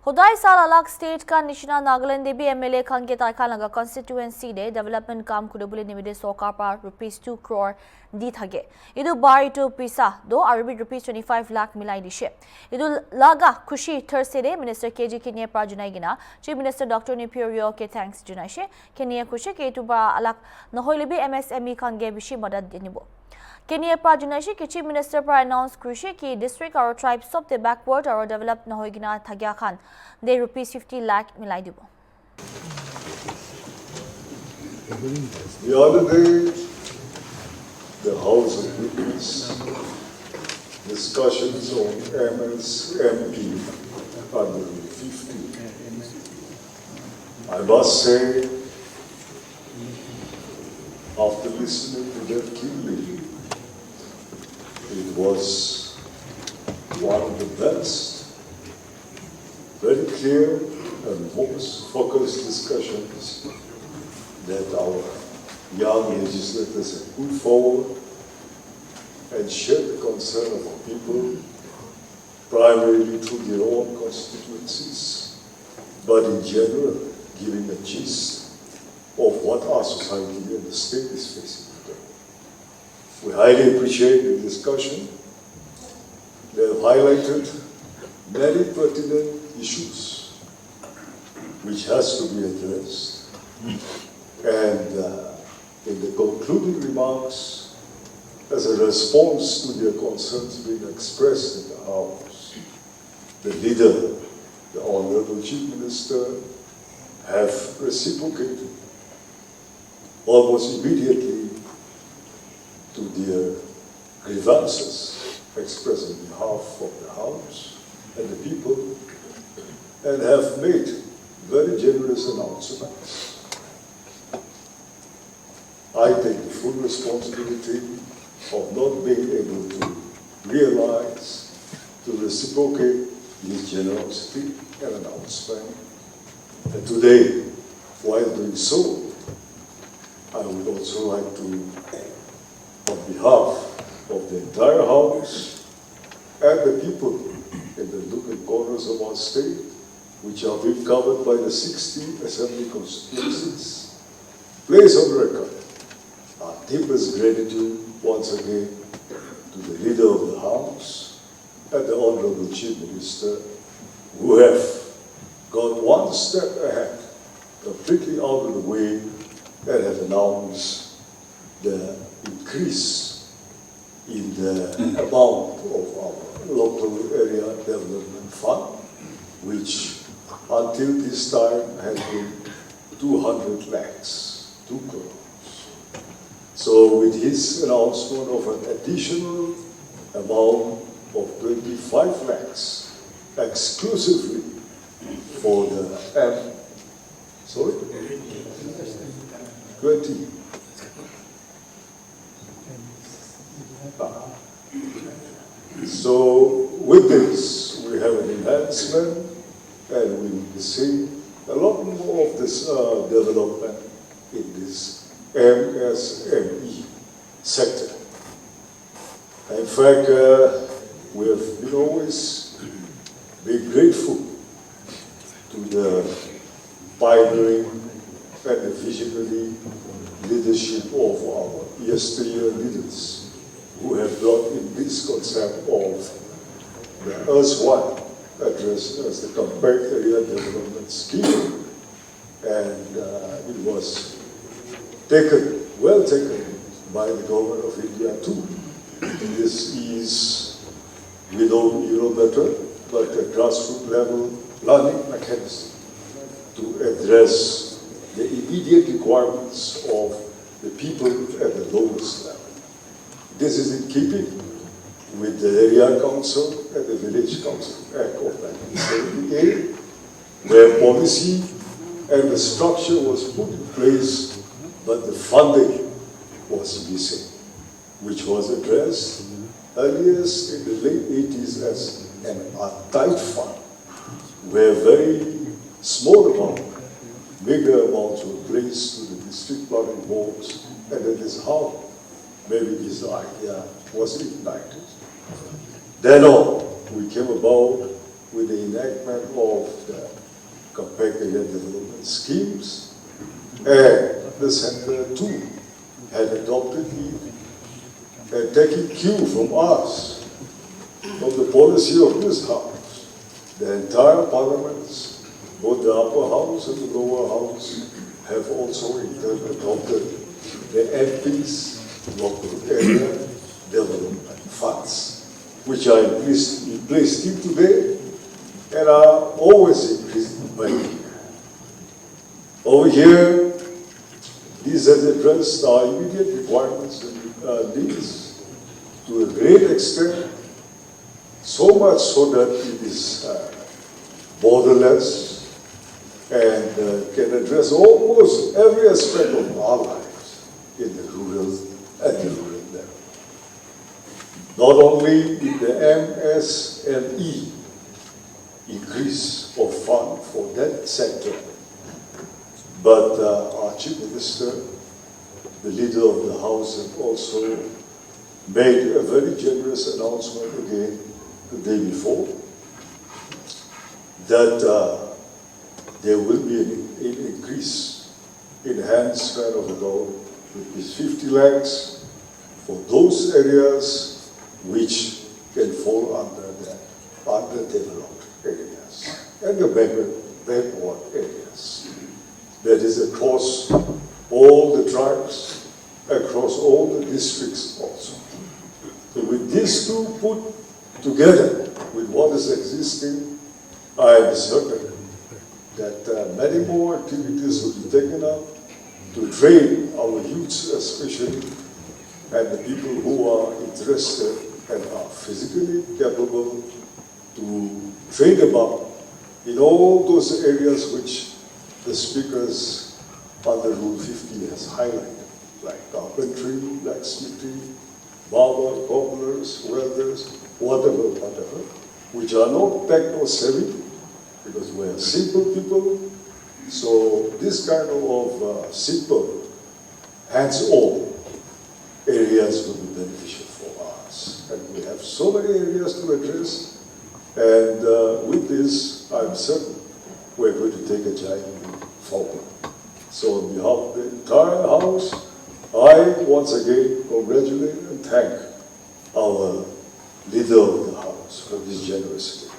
Hodai sal alak state ka nishna Nagaland debi MLA khan ke taikha laga constituency de development kam kudubule nimide sokar par rupees 2 crore di thage. Idu bar itu pisa do Arabic rupees 25 lakh milai dishe. Idu laga khushi Thursday de Minister KG Kenye pra junai gina Chief Minister Dr. Nipurio ke thanks junai she. Kenye khushi ke itu ba alak nahoilebi MSME khan ge bishi madad dinibo. Kenye pra junaishi ki Chief Minister pra announce krushi ki district or tribes of the backward or developed na hoigina thagya khan de rupees 50 lakh milai dibo. The other day, the House of witnessed discussions on MSME under 50. I must say, after listening to that keenly, it was one of the best, very clear and most focused discussions that our young legislators have put forward and shared the concern of our people, primarily through their own constituencies, but in general, giving a gist of what our society and the state is facing today. We highly appreciate the discussion. They have highlighted many pertinent issues which has to be addressed. And in the concluding remarks, as a response to their concerns being expressed in the House, the leader, the Honorable Chief Minister, have reciprocated almost immediately to their grievances expressed on behalf of the House and the people, and have made very generous announcements. I take the full responsibility of not being able to realize, to reciprocate this generosity and announcement. And today, while doing so, I would also like to, on behalf of the entire House and the people in the different corners of our state, which are being covered by the 60 assembly constituencies, place on record our deepest gratitude once again to the leader of the House and the Honorable Chief Minister, who have gone one step ahead, completely out of the way, and have announced the increase in the amount of our local area development fund, which until this time has been 200 lakhs, 2 crores. So with his announcement of an additional amount of 25 lakhs exclusively for the sorry? 20. So with this, we have an enhancement, and we will see a lot more of this development in this MSME sector. In fact, we have been always been grateful to the pioneering and the visionary leadership of our yesteryear leaders, who have brought in this concept of the erstwhile addressed as the Compact Area Development Scheme, and it was well taken by the government of India too. This is, we know better, but a grassroots level planning mechanism to address the immediate requirements of the people at the lowest level. This is in keeping with the Area Council and the Village Council Act of 1978, where policy and the structure was put in place, but the funding was missing, which was addressed earliest in the late 80s as an tight fund, where very small amount, bigger amounts were placed to the district planning boards, and that is how maybe this idea was ignited. Then on, we came about with the enactment of the compact area development schemes, and the center too had adopted it and taking cue from us, from the policy of this House. The entire parliaments, both the upper house and the lower house, have also in turn adopted the MP's local area development funds, which are in place till today and are always increasing by year. Over here, these have addressed our immediate requirements and needs to a great extent, so much so that it is borderless and can address almost every aspect of our lives in the rural and the rural level. Not only in the MSME increase of fund for that sector, but our Chief Minister, the leader of the House, have also made a very generous announcement again the day before that there will be an increase, enhancement of about ₹50 lakhs for those areas which can fall under the underdeveloped areas and the backward areas. That is across all the tribes, across all the districts also. So with these two put together with what is existing, I am certain that many more activities will be taken up to train our youths especially, and the people who are interested and are physically capable to train them up in all those areas which the speakers under Rule 50 has highlighted, like carpentry, blacksmithing, barber, cobblers, welders, whatever, which are not techno-savvy, because we are simple people. So this kind of simple, hands-on areas will be beneficial for us. And we have so many areas to address, and with this, I'm certain we're going to take a giant leap forward. So on behalf of the entire House, I once again congratulate and thank our leader of the House for his generosity.